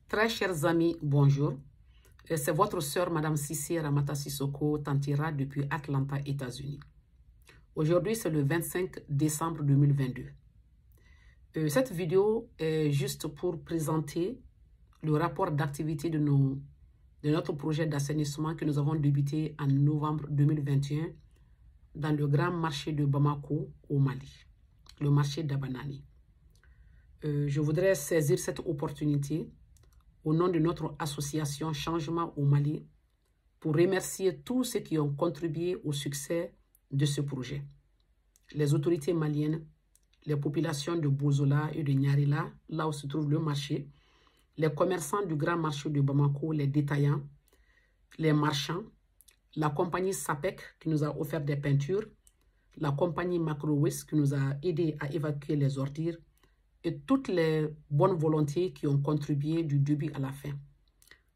Très chers amis, bonjour. C'est votre sœur, Madame Cissé Ramata Sissoko Tantira depuis Atlanta, États-Unis. Aujourd'hui, c'est le 25 décembre 2022. Cette vidéo est juste pour présenter le rapport d'activité de notre projet d'assainissement que nous avons débuté en novembre 2021 dans le grand marché de Bamako au Mali, le marché d'Abanani. Je voudrais saisir cette opportunité au nom de notre association Changement au Mali pour remercier tous ceux qui ont contribué au succès de ce projet. Les autorités maliennes, les populations de Bozola et de Nyarila, là où se trouve le marché, les commerçants du grand marché de Bamako, les détaillants, les marchands, la compagnie SAPEC qui nous a offert des peintures, la compagnie Macrowis qui nous a aidé à évacuer les ordures et toutes les bonnes volontés qui ont contribué du début à la fin.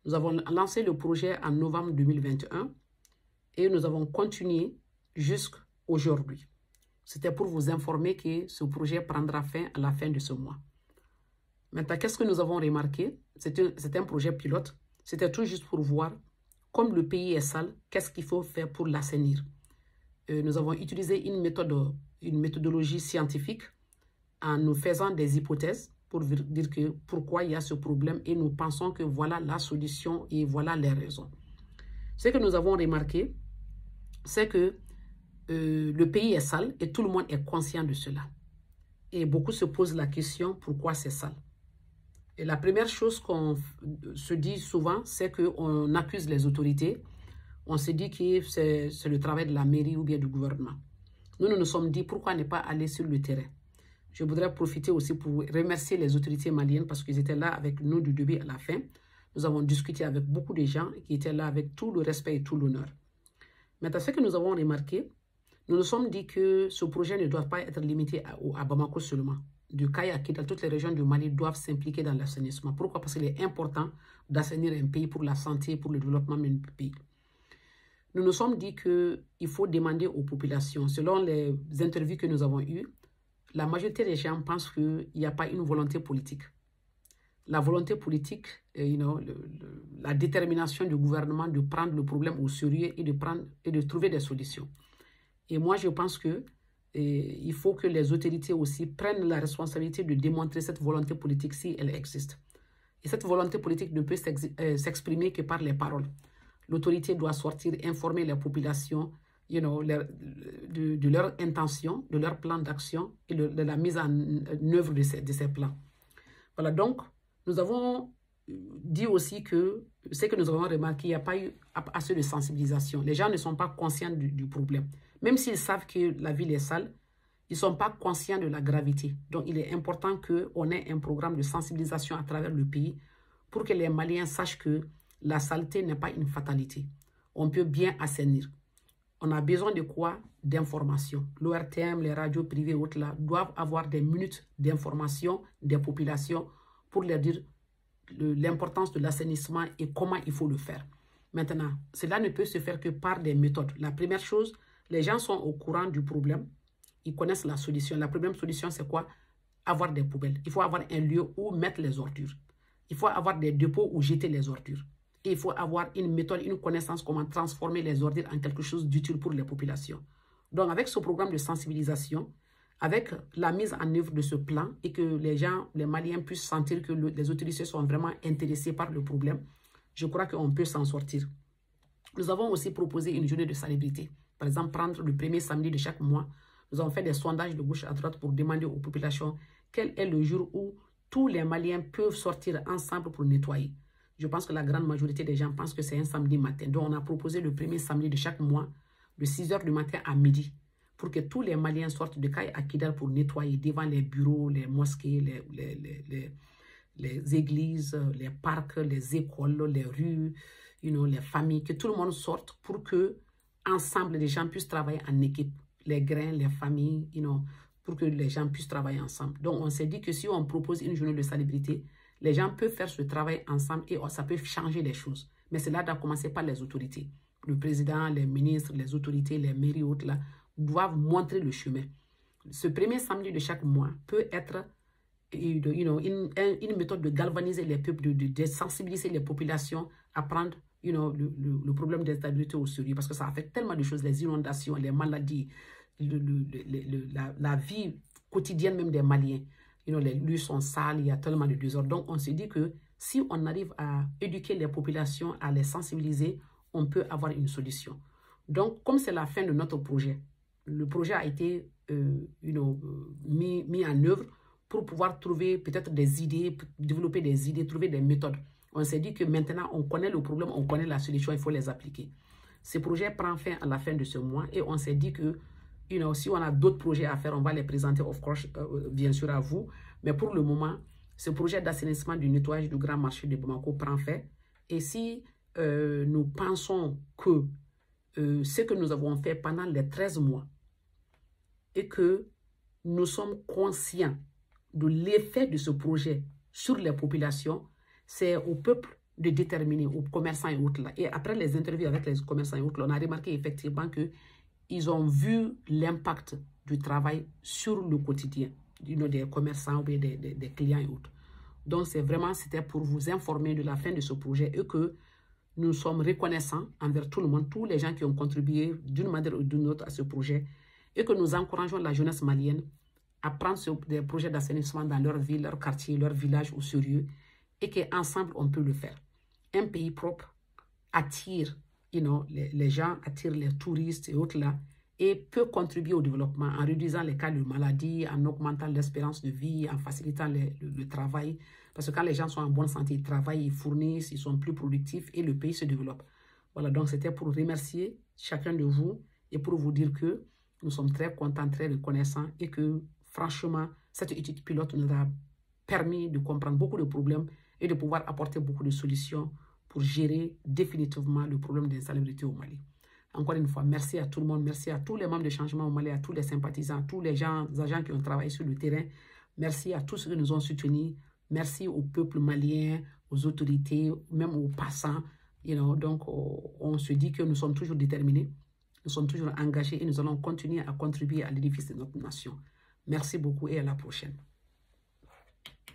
Nous avons lancé le projet en novembre 2021 et nous avons continué jusqu'à aujourd'hui. C'était pour vous informer que ce projet prendra fin à la fin de ce mois. Maintenant, qu'est-ce que nous avons remarqué? C'était un projet pilote. C'était tout juste pour voir, comme le pays est sale, qu'est-ce qu'il faut faire pour l'assainir. Nous avons utilisé une méthodologie scientifique en nous faisant des hypothèses pour dire que pourquoi il y a ce problème et nous pensons que voilà la solution et voilà les raisons. Ce que nous avons remarqué, c'est que le pays est sale et tout le monde est conscient de cela. Et beaucoup se posent la question pourquoi c'est sale. Et la première chose qu'on se dit souvent, c'est qu'on accuse les autorités. On se dit que c'est le travail de la mairie ou bien du gouvernement. Nous nous sommes dit pourquoi ne pas aller sur le terrain. Je voudrais profiter aussi pour remercier les autorités maliennes parce qu'ils étaient là avec nous du début à la fin. Nous avons discuté avec beaucoup de gens qui étaient là avec tout le respect et tout l'honneur. Maintenant, ce que nous avons remarqué, nous nous sommes dit que ce projet ne doit pas être limité à Bamako seulement. Du Kaya à Kidal, toutes les régions du Mali doivent s'impliquer dans l'assainissement. Pourquoi? Parce qu'il est important d'assainir un pays pour la santé, pour le développement d'un pays. Nous nous sommes dit qu'il faut demander aux populations, selon les interviews que nous avons eues, la majorité des gens pensent qu'il n'y a pas une volonté politique. La volonté politique, la détermination du gouvernement de prendre le problème au sérieux et de trouver des solutions. Et moi, je pense qu'il faut que les autorités aussi prennent la responsabilité de démontrer cette volonté politique si elle existe. Et cette volonté politique ne peut s'exprimer que par les paroles. L'autorité doit sortir, informer les populations, de leur intention, de leur plan d'action et de la mise en œuvre de ces plans. Voilà, donc, nous avons dit aussi que ce que nous avons remarqué, il n'y a pas eu assez de sensibilisation. Les gens ne sont pas conscients du problème. Même s'ils savent que la ville est sale, ils ne sont pas conscients de la gravité. Donc, il est important qu'on ait un programme de sensibilisation à travers le pays pour que les Maliens sachent que la saleté n'est pas une fatalité. On peut bien assainir. On a besoin de quoi? D'informations. L'ORTM, les radios privées, autres là, doivent avoir des minutes d'information des populations pour leur dire l'importance de l'assainissement et comment il faut le faire. Maintenant, cela ne peut se faire que par des méthodes. La première chose, les gens sont au courant du problème. Ils connaissent la solution. La première solution, c'est quoi? Avoir des poubelles. Il faut avoir un lieu où mettre les ordures. Il faut avoir des dépôts où jeter les ordures. Et il faut avoir une méthode, une connaissance comment transformer les ordures en quelque chose d'utile pour les populations. Donc, avec ce programme de sensibilisation, avec la mise en œuvre de ce plan et que les gens, les Maliens puissent sentir que les autorités sont vraiment intéressées par le problème, je crois qu'on peut s'en sortir. Nous avons aussi proposé une journée de salubrité. Par exemple, prendre le premier samedi de chaque mois. Nous avons fait des sondages de gauche à droite pour demander aux populations quel est le jour où tous les Maliens peuvent sortir ensemble pour nettoyer. Je pense que la grande majorité des gens pensent que c'est un samedi matin. Donc, on a proposé le premier samedi de chaque mois, de 6 h du matin à midi, pour que tous les Maliens sortent de Kaya à Kidal pour nettoyer devant les bureaux, les mosquées, les églises, les parcs, les écoles, les rues, les familles, que tout le monde sorte pour que, ensemble, les gens puissent travailler en équipe. Les grains, les familles, pour que les gens puissent travailler ensemble. Donc, on s'est dit que si on propose une journée de salubrité, les gens peuvent faire ce travail ensemble et ça peut changer les choses. Mais cela doit commencer par les autorités. Le président, les ministres, les autorités, les mairies, autres là, doivent montrer le chemin. Ce premier samedi de chaque mois peut être une méthode de galvaniser les peuples, de sensibiliser les populations à prendre le problème d'instabilité au sérieux, parce que ça affecte tellement de choses, les inondations, les maladies, la vie quotidienne même des Maliens. Les rues sont sales, il y a tellement de désordre. Donc, on se dit que si on arrive à éduquer les populations, à les sensibiliser, on peut avoir une solution. Donc, comme c'est la fin de notre projet, le projet a été mis en œuvre pour pouvoir trouver peut-être des idées, développer des idées, trouver des méthodes. On s'est dit que maintenant, on connaît le problème, on connaît la solution, il faut les appliquer. Ce projet prend fin à la fin de ce mois et on s'est dit que si on a d'autres projets à faire, on va les présenter, of course, bien sûr, à vous. Mais pour le moment, ce projet d'assainissement du nettoyage du grand marché de Bamako prend fin. Et si nous pensons que ce que nous avons fait pendant les 13 mois et que nous sommes conscients de l'effet de ce projet sur les populations, c'est au peuple de déterminer, aux commerçants et autres là. Et après les interviews avec les commerçants et autres là, on a remarqué effectivement qu'ils ont vu l'impact du travail sur le quotidien des commerçants ou des clients et autres. Donc, c'était pour vous informer de la fin de ce projet et que nous sommes reconnaissants envers tout le monde, tous les gens qui ont contribué d'une manière ou d'une autre à ce projet et que nous encourageons la jeunesse malienne à prendre des projets d'assainissement dans leur ville, leur quartier, leur village au sérieux et qu'ensemble, on peut le faire. Un pays propre attire les gens, attire les touristes et autres là et peut contribuer au développement en réduisant les cas de maladie, en augmentant l'espérance de vie, en facilitant le travail. Parce que quand les gens sont en bonne santé, ils travaillent, ils fournissent, ils sont plus productifs et le pays se développe. Voilà, donc c'était pour remercier chacun de vous et pour vous dire que nous sommes très contents, très reconnaissants et que franchement, cette étude pilote nous a permis de comprendre beaucoup de problèmes et de pouvoir apporter beaucoup de solutions pour gérer définitivement le problème d'insalubrité au Mali. Encore une fois, merci à tout le monde, merci à tous les membres de Changement au Mali, à tous les sympathisants, à tous les agents qui ont travaillé sur le terrain. Merci à tous ceux qui nous ont soutenus. Merci au peuple malien, aux autorités, même aux passants. Donc, on se dit que nous sommes toujours déterminés, nous sommes toujours engagés et nous allons continuer à contribuer à l'édifice de notre nation. Merci beaucoup et à la prochaine.